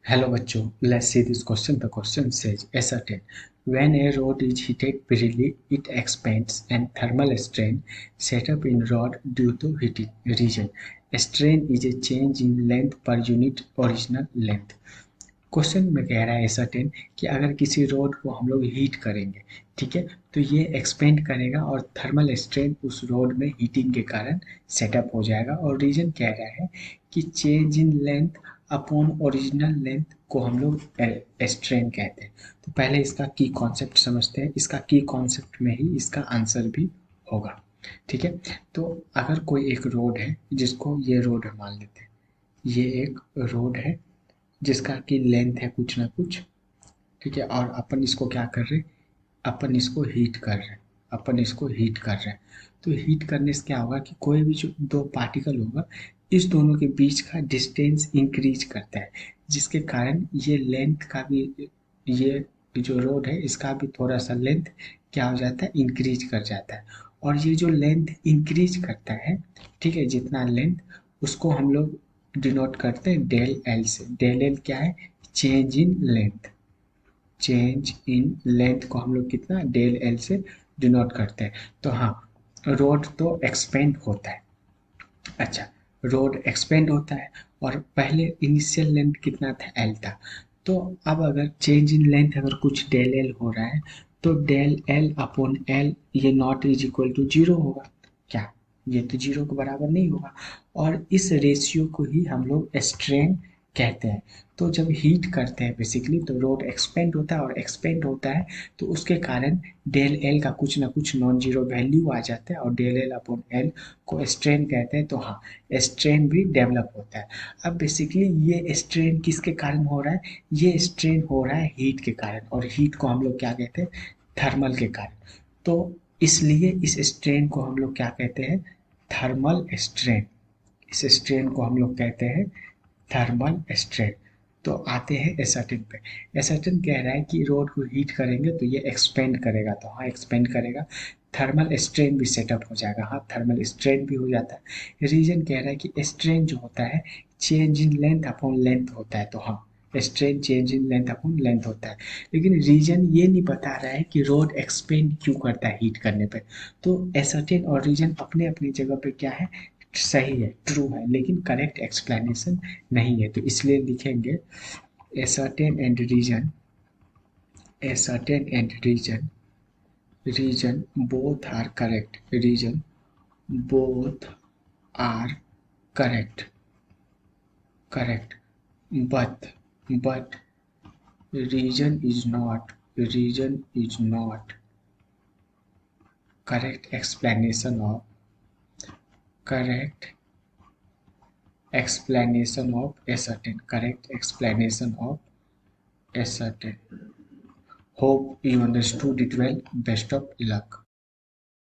Hello bachcho, let's see this question. The question says ascertain when a rod is heated briefly it expands and thermal strain set up in rod due to heating region. Strain is a change in length per unit original length. Question में कह रहा है ascertain कि अगर किसी road को हम लोग हीट करेंगे, ठीक है, तो ये एक्सपेंड करेगा और थर्मल स्ट्रेन उस रोड में हीटिंग के कारण सेटअप हो जाएगा। और रीजन कह रहा है कि change in length upon original length को हम लोग स्ट्रेन कहते हैं। तो पहले इसका की कॉन्सेप्ट समझते हैं, इसका की कॉन्सेप्ट में ही इसका आंसर भी होगा। ठीक है, तो अगर कोई एक रोड है, जिसको ये रोड मान लेते हैं, ये एक रोड है जिसका कि लेंथ है कुछ ना कुछ, ठीक है, और अपन इसको क्या कर रहे हैं, अपन इसको हीट कर रहे हैं, अपन इसको हीट कर रहे हैं। तो हीट करने से क्या होगा कि कोई भी जो दो पार्टिकल होगा, इस दोनों के बीच का डिस्टेंस इंक्रीज करता है, जिसके कारण ये लेंथ का भी, ये जो रोड है इसका भी थोड़ा सा लेंथ क्या हो जाता है, इंक्रीज कर जाता है। और ये जो लेंथ इंक्रीज करता है, ठीक है, जितना लेंथ, उसको हम लोग डिनोट करते हैं डेल एल से। डेल एल क्या है, change in length. Change in length को हम लोग कितना, डेल एल से डिनोट करते हैं। तो हाँ, रोड तो एक्सपेंड होता है। अच्छा, रोड एक्सपेंड होता है और पहले इनिशियल लेंथ कितना था, एल था। तो अब अगर चेंज इन लेंथ अगर कुछ डेल एल हो रहा है, तो डेल एल अपॉन एल ये naught is equal to zero होगा क्या, ये तो जीरो के बराबर नहीं होगा। और इस रेशियो को ही हम लोग स्ट्रेन कहते हैं। तो जब हीट करते हैं बेसिकली, तो रोड एक्सपेंड होता है, और एक्सपेंड होता है तो उसके कारण डेल एल का कुछ ना कुछ नॉन जीरो वैल्यू आ जाता है, और डेल एल अपॉन एल को स्ट्रेन कहते हैं। तो हाँ, स्ट्रेन भी डेवलप होता है। अब बेसिकली ये स्ट्रेन किसके कारण हो रहा है, ये स्ट्रेन हो रहा है हीट के कारण, और हीट को हम लोग क्या कहते हैं, थर्मल के कारण। तो इसलिए इस स्ट्रेन को हम लोग क्या कहते हैं, थर्मल स्ट्रेन। इस स्ट्रेन को हम लोग कहते हैं थर्मल स्ट्रेन। तो आते हैं एसर्टेन पे। एसर्टेन कह रहा है कि रोड को हीट करेंगे तो ये एक्सपेंड करेगा, तो हाँ एक्सपेंड करेगा, थर्मल स्ट्रेन भी सेटअप हो जाएगा, हाँ थर्मल स्ट्रेन भी हो जाता है। रीजन कह रहा है कि स्ट्रेन जो होता है change in length upon length होता है, तो हाँ strain change in length upon length होता है। लेकिन रीजन ये नहीं बता रहा है कि रोड एक्सपेंड क्यों करता है हीट करने पे। तो एसर्टेन और रीजन अपने अपनी जगह पे क्या है, सही है, ट्रू है, लेकिन करेक्ट एक्सप्लेनेशन नहीं है। तो इसलिए लिखेंगे assertion and reason, assertion and reason, reason both are correct, reason both are correct, correct, but reason is not correct explanation of, correct explanation of a certain, correct explanation of a certain. Hope you understood it well. Best of luck.